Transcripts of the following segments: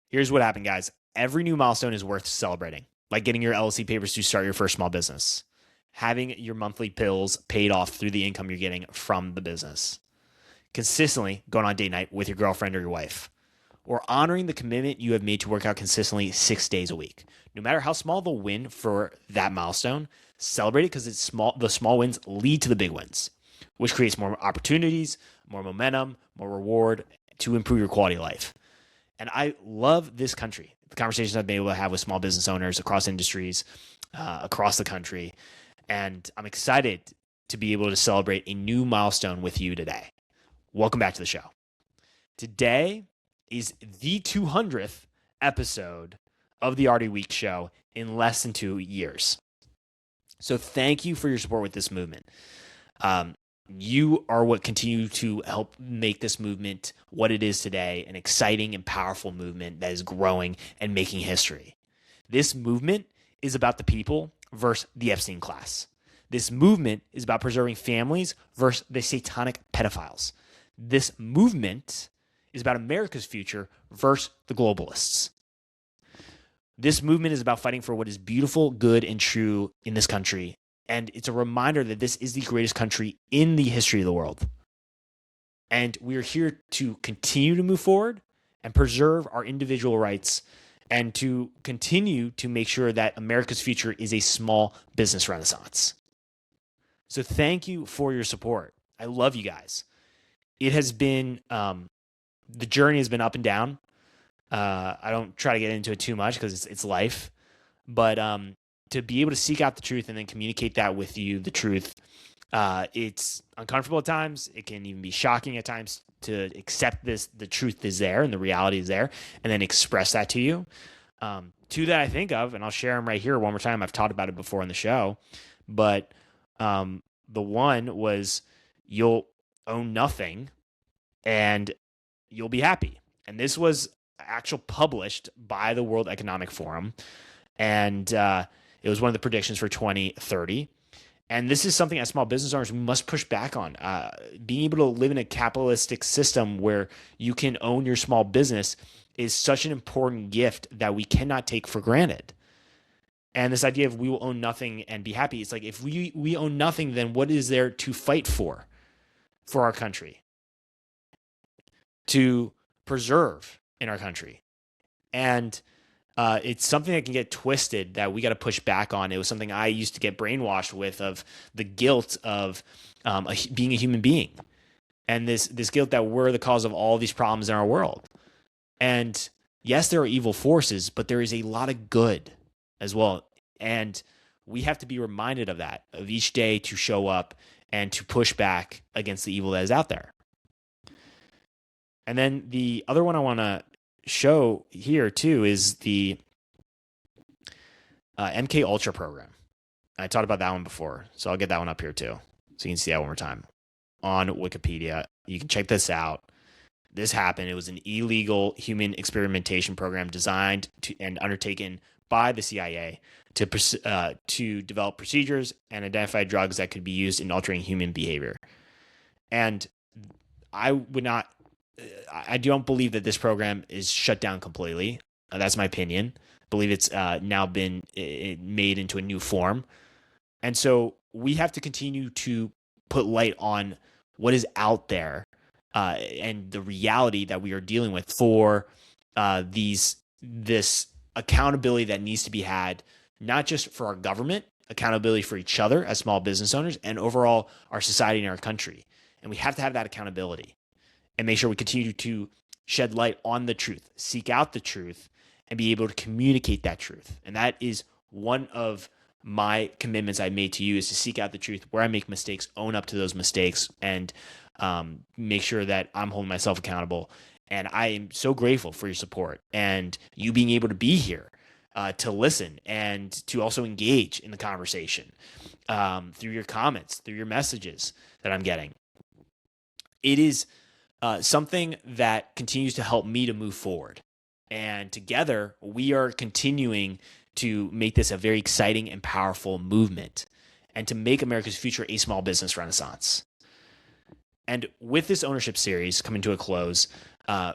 Here's what happened, guys. Every new milestone is worth celebrating, like getting your LLC papers to start your first small business, having your monthly bills paid off through the income you're getting from the business, consistently going on date night with your girlfriend or your wife, or honoring the commitment you have made to work out consistently 6 days a week. No matter how small the win for that milestone, celebrate it because it's small. The small wins lead to the big wins, which creates more opportunities, more momentum, more reward to improve your quality of life. And I love this country. The conversations I've been able to have with small business owners across industries, across the country. And I'm excited to be able to celebrate a new milestone with you today. Welcome back to the show. Today is the 200th episode of the Artie Week Show in less than 2 years. So thank you for your support with this movement. You are what continue to help make this movement what it is today, an exciting and powerful movement that is growing and making history. This movement is about the people versus the Epstein class. This movement is about preserving families versus the satanic pedophiles. This movement is about America's future versus the globalists. This movement is about fighting for what is beautiful, good, and true in this country. And it's a reminder that this is the greatest country in the history of the world. And we are here to continue to move forward and preserve our individual rights and to continue to make sure that America's future is a small business renaissance. So thank you for your support. I love you guys. It has been, the journey has been up and down. I don't try to get into it too much because it's life. But to be able to seek out the truth and then communicate that with you, the truth, it's uncomfortable at times. It can even be shocking at times to accept the truth is there and the reality is there, and then express that to you. Two that I think of, and I'll share them right here one more time. I've talked about it before on the show, but the one was you'll own nothing and you'll be happy. And this was actually published by the World Economic Forum. And it was one of the predictions for 2030. And this is something as small business owners we must push back on. Being able to live in a capitalistic system where you can own your small business is such an important gift that we cannot take for granted. And this idea of we will own nothing and be happy, it's like if we own nothing, then what is there to fight for our country, to preserve in our country? And it's something that can get twisted that we got to push back on. It was something I used to get brainwashed with, of the guilt of being a human being, and this guilt that we're the cause of all these problems in our world. And yes, there are evil forces, but there is a lot of good as well. And we have to be reminded of that, of each day to show up and to push back against the evil that is out there. And then the other one I want to show here too is the MK Ultra program. I talked about that one before, so I'll get that one up here too, so you can see that one more time on Wikipedia. You can check this out. This happened. It was an illegal human experimentation program designed to and undertaken by the CIA to develop procedures and identify drugs that could be used in altering human behavior. And I don't believe that this program is shut down completely. That's my opinion. I believe it's now been made into a new form. And so we have to continue to put light on what is out there and the reality that we are dealing with for this accountability that needs to be had, not just for our government, accountability for each other as small business owners, and overall our society and our country. And we have to have that accountability and make sure we continue to shed light on the truth, seek out the truth, and be able to communicate that truth. And that is one of my commitments I made to you, is to seek out the truth where I make mistakes, own up to those mistakes, and make sure that I'm holding myself accountable. And I am so grateful for your support and you being able to be here to listen and to also engage in the conversation through your comments, through your messages that I'm getting. It is something that continues to help me to move forward. And together, we are continuing to make this a very exciting and powerful movement and to make America's future a small business renaissance. And with this ownership series coming to a close,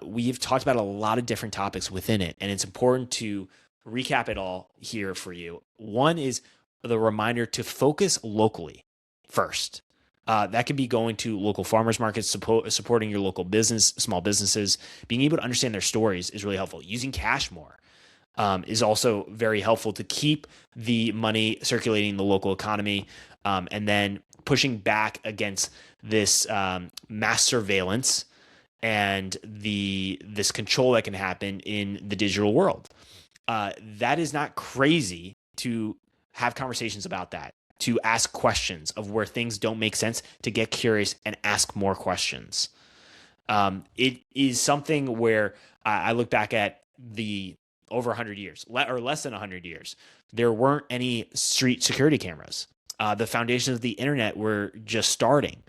We've talked about a lot of different topics within it, and it's important to recap it all here for you. One is the reminder to focus locally first. That could be going to local farmers markets, supporting your local business, small businesses. Being able to understand their stories is really helpful. Using cash more is also very helpful to keep the money circulating in the local economy, and then pushing back against this mass surveillance and this control that can happen in the digital world. That is not crazy to have conversations about that, to ask questions of where things don't make sense, to get curious and ask more questions. It is something where I look back at the over 100 years, or less than 100 years, there weren't any street security cameras. The foundations of the internet were just starting.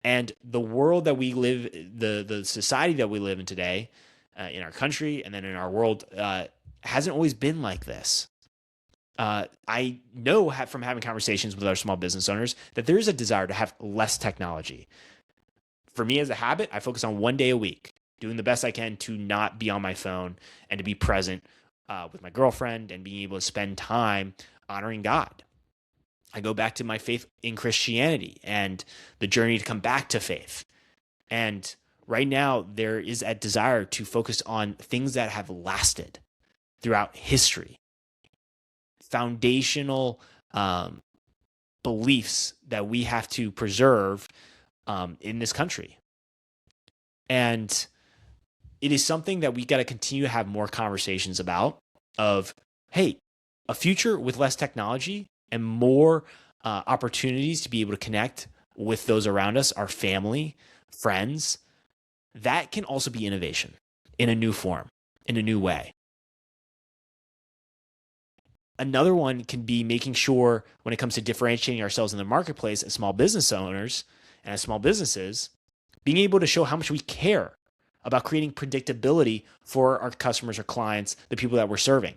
And the world that we live, the society that we live in today, in our country and then in our world, hasn't always been like this. I know from having conversations with our small business owners that there is a desire to have less technology. For me as a habit, I focus on 1 day a week, doing the best I can to not be on my phone and to be present with my girlfriend and being able to spend time honoring God. I go back to my faith in Christianity and the journey to come back to faith. And right now, there is a desire to focus on things that have lasted throughout history, foundational beliefs that we have to preserve in this country. And it is something that we got to continue to have more conversations about of, hey, a future with less technology and more opportunities to be able to connect with those around us, our family, friends, that can also be innovation in a new form, in a new way. Another one can be making sure when it comes to differentiating ourselves in the marketplace as small business owners and as small businesses, being able to show how much we care about creating predictability for our customers or clients, the people that we're serving.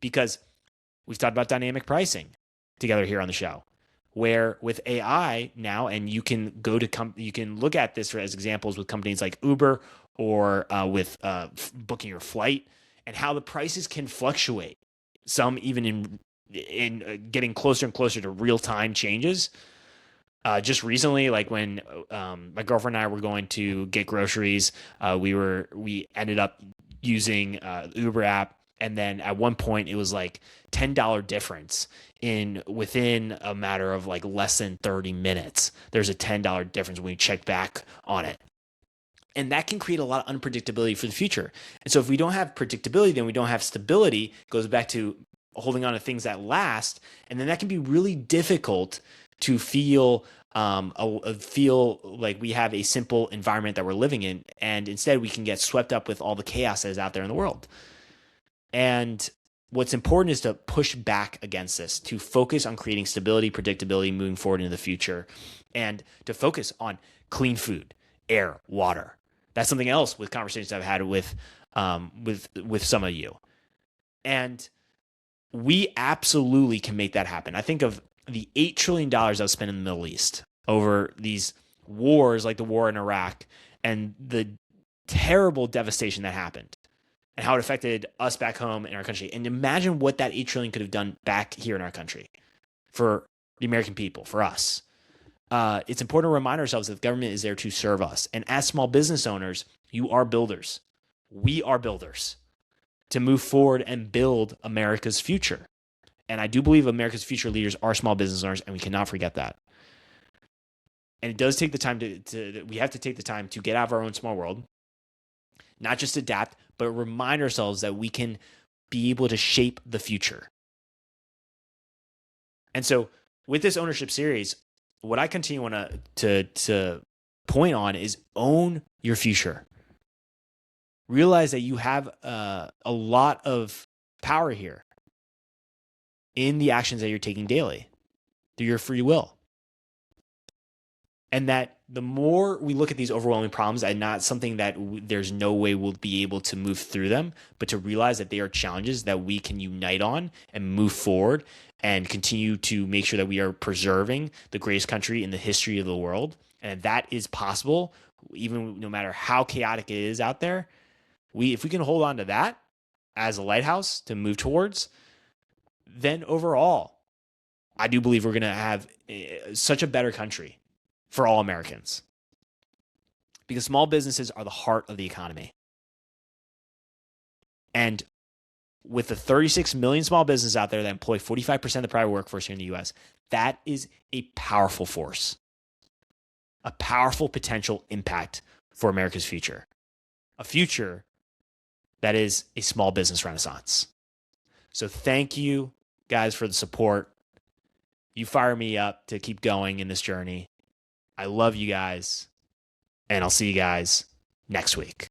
Because we've talked about dynamic pricing together here on the show, where with AI now, and you can you can look at this as examples with companies like Uber or with booking your flight, and how the prices can fluctuate. Some even in getting closer and closer to real time changes. Just recently, like when my girlfriend and I were going to get groceries, we ended up using the Uber app. And then at one point it was like $10 difference within a matter of like less than 30 minutes. There's a $10 difference when you check back on it. And that can create a lot of unpredictability for the future. And so if we don't have predictability, then we don't have stability. It goes back to holding on to things that last. And then that can be really difficult to feel like we have a simple environment that we're living in. And instead we can get swept up with all the chaos that is out there in the world. And what's important is to push back against this, to focus on creating stability, predictability, moving forward into the future, and to focus on clean food, air, water. That's something else with conversations I've had with some of you. And we absolutely can make that happen. I think of the $8 trillion that was spent in the Middle East over these wars like the war in Iraq and the terrible devastation that happened, and how it affected us back home in our country. And imagine what that $8 trillion could have done back here in our country for the American people, for us. It's important to remind ourselves that the government is there to serve us. And as small business owners, you are builders. We are builders to move forward and build America's future. And I do believe America's future leaders are small business owners, and we cannot forget that. And it does take the time we have to take the time to get out of our own small world, not just adapt, but remind ourselves that we can be able to shape the future. And so with this ownership series, what I continue to point on is own your future. Realize that you have a lot of power here in the actions that you're taking daily through your free will. And that the more we look at these overwhelming problems and not something that there's no way we'll be able to move through them, but to realize that they are challenges that we can unite on and move forward and continue to make sure that we are preserving the greatest country in the history of the world. And that is possible, even no matter how chaotic it is out there. If we can hold on to that as a lighthouse to move towards, then overall, I do believe we're going to have such a better country for all Americans, because small businesses are the heart of the economy. And with the 36 million small businesses out there that employ 45% of the private workforce here in the US, that is a powerful force, a powerful potential impact for America's future, a future that is a small business renaissance. So thank you guys for the support. You fire me up to keep going in this journey. I love you guys, and I'll see you guys next week.